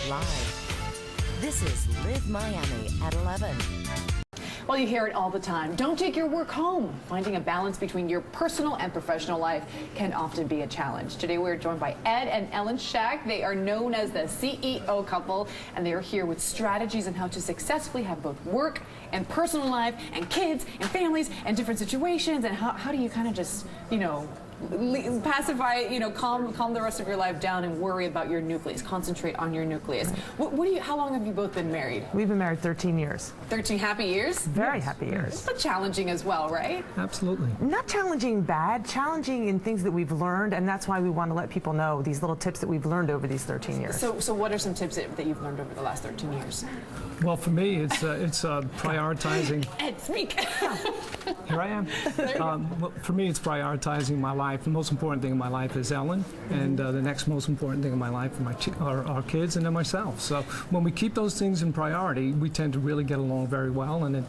Live. This is Live Miami at 11. Well, you hear it all the time. Don't take your work home. Finding a balance between your personal and professional life can often be a challenge. Today, we're joined by Ed and Ellen Schack. They are known as the CEO couple, and they are here with strategies on how to successfully have both work and personal life and kids and families and different situations. And how do you kind of just, you know, pacify, calm the rest of your life down and worry about your nucleus, concentrate on your nucleus. How long have you both been married? We've been married 13 years. 13 happy years? Very happy years. But challenging as well, right? Absolutely. Not challenging bad, challenging in things that we've learned, and that's why we want to let people know these little tips that we've learned over these 13 years. So what are some tips that you've learned over the last 13 years? Well, for me, it's prioritizing. Ed, speak. Here I am. Well, for me, it's prioritizing my life. The most important thing in my life is Ellen, and the next most important thing in my life are our kids and then myself. So when we keep those things in priority, we tend to really get along very well, and it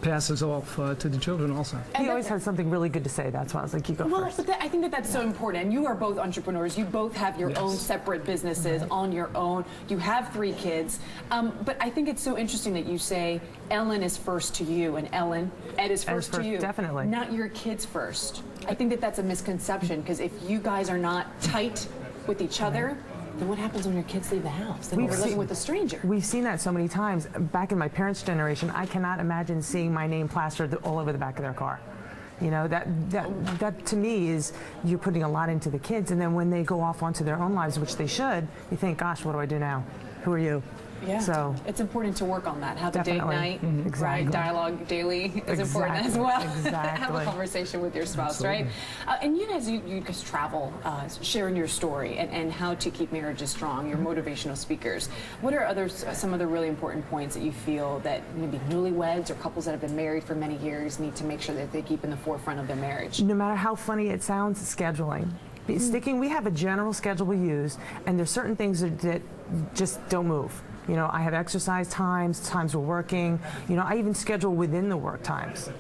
passes off to the children also. He always has something really good to say. That's why I was like, you go first. But I think that's so important. And you are both entrepreneurs. You both have your own separate businesses on your own. You have 3 kids. But I think it's so interesting that you say Ellen is first to you and Ed is first to you. Definitely. Not your kids first. I think that's a misconception, because if you guys are not tight with each other, then what happens when your kids leave the house? Then we're living with a stranger. We've seen that so many times. Back in my parents' generation, I cannot imagine seeing my name plastered all over the back of their car. You know, that to me is you're putting a lot into the kids, and then when they go off onto their own lives, which they should, you think, gosh, what do I do now? Who are you? Yeah, so it's important to work on that. Have a date night, right? Dialogue daily is important as well. Have a conversation with your spouse, right? And you guys travel, sharing your story and how to keep marriages strong. You're motivational speakers. What are some other really important points that you feel that maybe newlyweds or couples that have been married for many years need to make sure that they keep in the forefront of their marriage? No matter how funny it sounds, scheduling. We have a general schedule we use, and there's certain things that just don't move. You know, I have exercise times we're working. You know, I even schedule within the work times.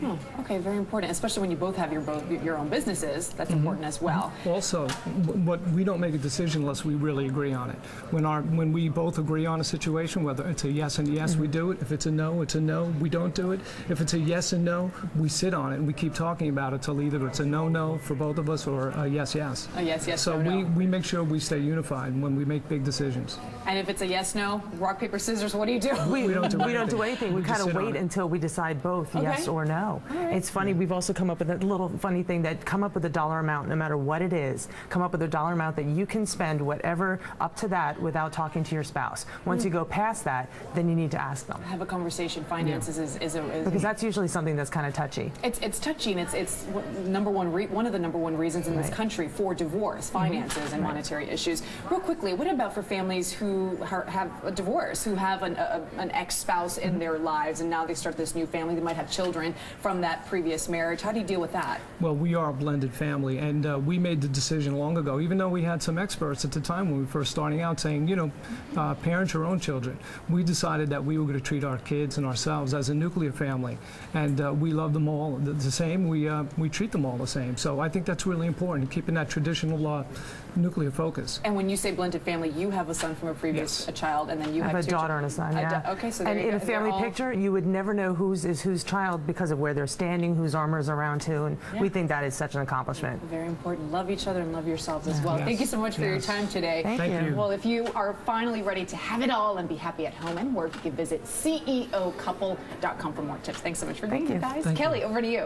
Oh, okay, very important, especially when you both have your own businesses. That's important as well. Also, we don't make a decision unless we really agree on it. When we both agree on a situation, whether it's a yes and yes, we do it. If it's a no, we don't do it. If it's a yes and no, we sit on it and we keep talking about it till either it's a no for both of us or a yes. A yes, so no. we make sure we stay unified when we make big decisions. And if it's a yes, no, rock, paper, scissors, what do you do? We don't do anything. We kind of wait until we decide both yes or no. Right. It's funny, we've also come up with a little funny thing that come up with a dollar amount, no matter what it is. Come up with a dollar amount that you can spend whatever up to that without talking to your spouse. Once you go past that, then you need to ask them. Have a conversation. Finances is because that's usually something that's kind of touchy. It's touchy, and it's one of the number one reasons in this country for divorce, finances and monetary issues. Real quickly, what about for families who have a divorce, who have an ex-spouse in their lives, and now they start this new family? They might have children from that previous marriage. How do you deal with that? Well, we are a blended family, and we made the decision long ago, even though we had some experts at the time when we were first starting out saying, parent your own children. We decided that we were going to treat our kids and ourselves as a nuclear family, and we love them all the same. We treat them all the same. So I think that's really important, keeping that traditional nuclear focus. And when you say blended family, you have a son from a previous child, and then you have a daughter and a son. Okay, so and in a family picture, you would never know whose child because of where they're standing, whose arm is around to, and we think that is such an accomplishment. Very important. Love each other and love yourselves as well. Thank you so much for your time today. Thank you. Well, if you are finally ready to have it all and be happy at home and work, you can visit ceocouple.com for more tips. Thanks so much for being here, guys. Kelly, over to you.